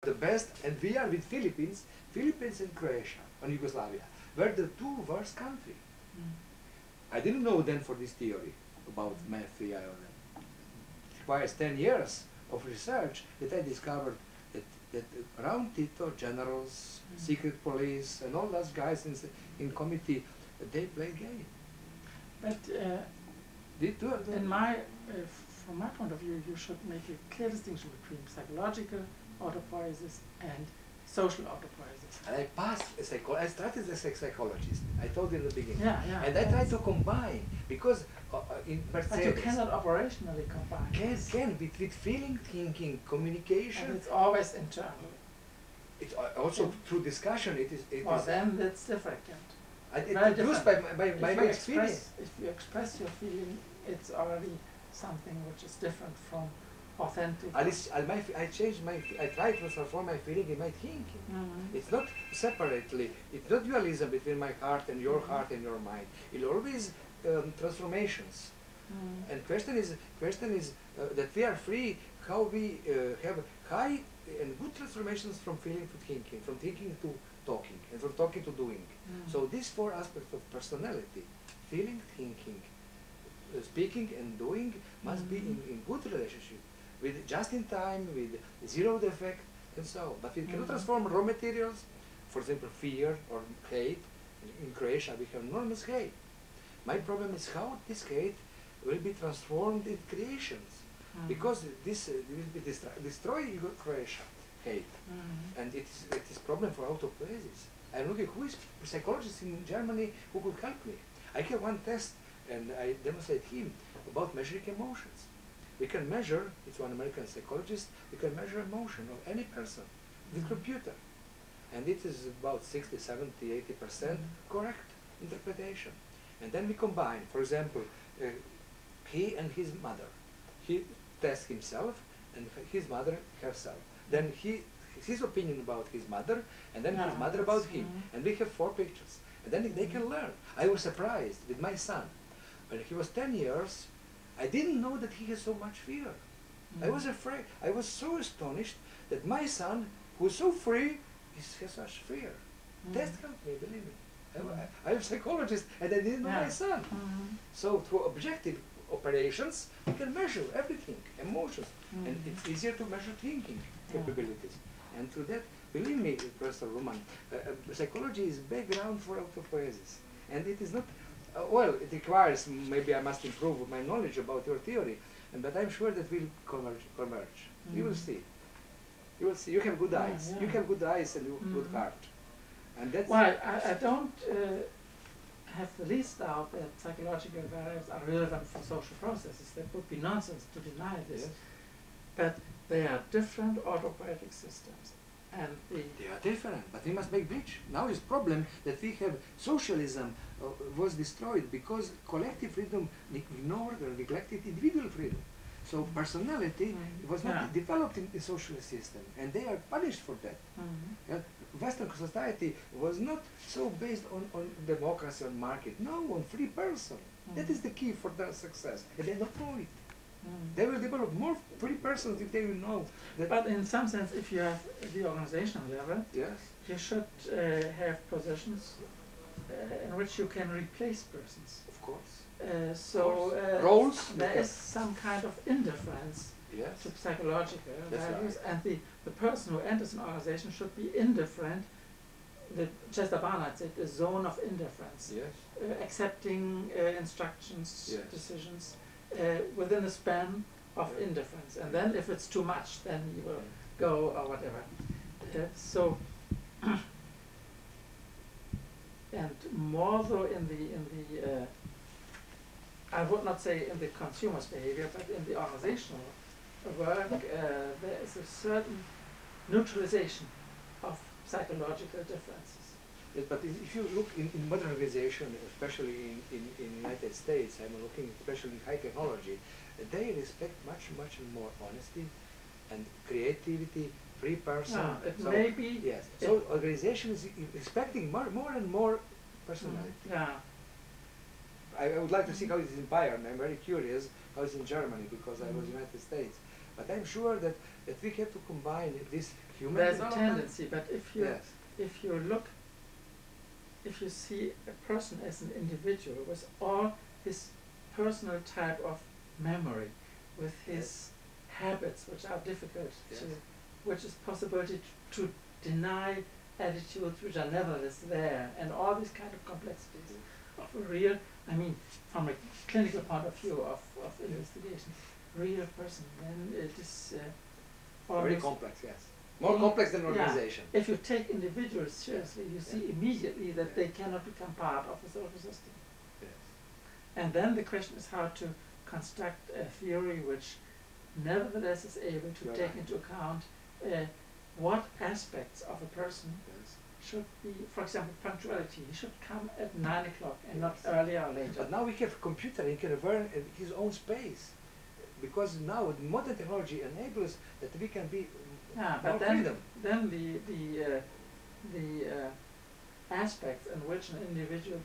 The best, and we are with Philippines and Croatia, and Yugoslavia, were the two worst countries. I didn't know then for this theory about mafia. It requires 10 years of research that I discovered that around Tito, generals, secret police, and all those guys in committee, they play game. But from my point of view, you should make a clear distinction between psychological autopoiesis and social autopoiesis. And I passed I started as a psychologist. I told you in the beginning. Yeah. And I tried to combine because in Mercedes. But you cannot operationally combine. Can with feeling, thinking, communication. And it's always internal. It's also through discussion. Then that's different. It's used by my experience. If you express your feeling, it's already something which is different from authentic. At least I try to transform my feeling in my thinking. It's not separately, it's not dualism between my heart and your mind. It's always transformations. And question is that we are free how we have high and good transformations from feeling to thinking, from thinking to talking, and from talking to doing. So these four aspects of personality, feeling, thinking, speaking and doing, must be in good relationship, with just in time, with zero defect, and so on. But we cannot transform raw materials, for example, fear or hate. In Croatia, we have enormous hate. My problem is how this hate will be transformed in creations, because this will be destroy Croatia, hate, and it is problem for autopoiesis. I'm looking who is psychologist in Germany who could help me. I have one test, and I demonstrate him about measuring emotions. We can measure, it's one American psychologist, we can measure emotion of any person with computer. And it is about 60, 70, 80% correct interpretation. And then we combine, for example, he and his mother. He tests himself and his mother herself. Then his opinion about his mother, and then his mother about him. And we have 4 pictures. And then they can learn. I was surprised with my son. When he was 10 years, I didn't know that he has so much fear. I was afraid. I was so astonished that my son, who is so free, has such fear. Test helped me, believe me. I'm a psychologist and I didn't know my son. So through objective operations, we can measure everything, emotions. And it's easier to measure thinking capabilities. And through that, believe me, Professor Luhmanna, psychology is background for autopoiesis. And it is not, well, it requires, maybe I must improve my knowledge about your theory, but I'm sure that we'll converge. You will see. You will see. You have good eyes. You have good eyes and good heart. And that's well, I don't have the least doubt that psychological variables are relevant for social processes. That would be nonsense to deny this. Yes. But they are different autopoietic systems. And they are different, but we must make bridge. Now is problem that we have socialism was destroyed because collective freedom ignored or neglected individual freedom. So personality was not developed in the socialist system, and they are punished for that. Western society was not so based on democracy, on market, no, on free person. That is the key for their success, and they don't know it. They will develop more free persons if they will know that. But in some sense, if you have the organizational level, you should have positions in which you can replace persons. Of course. Roles. There is some kind of indifference to psychological values, and the person who enters an organization should be indifferent. Chester Barnard said a zone of indifference, accepting instructions, decisions. Within a span of indifference, and then if it's too much, then you will go or whatever. And more so in the I would not say in the consumer's behavior, but in the organizational work, there is a certain neutralization of psychological differences. Yes, but if you look in modern organization, especially in the United States, I'm looking especially in high technology, they respect much more honesty and creativity, free person. So may be. Yes. So organization is expecting more and more personality. I would like to see how it is in Bayern. I'm very curious how it's in Germany because I was in the United States. But I'm sure that we have to combine this there's a tendency, but if you look, if you see a person as an individual with all his personal type of memory, with his habits which are difficult to, which is possibility to deny attitudes which are nevertheless there, and all these kind of complexities of a real, I mean, from a clinical point of view of investigation, real person, then it is very complex, yes. More complex than organization. Yeah. If you take individuals seriously, you see immediately that they cannot become part of a social system. Yes. And then the question is how to construct a theory which nevertheless is able to take into account what aspects of a person should be, for example, punctuality. He should come at 9 o'clock and not earlier or later. But now we have a computer, he can learn in his own space. Because now modern technology enables that we can be more freedom. Then the aspects in which an individual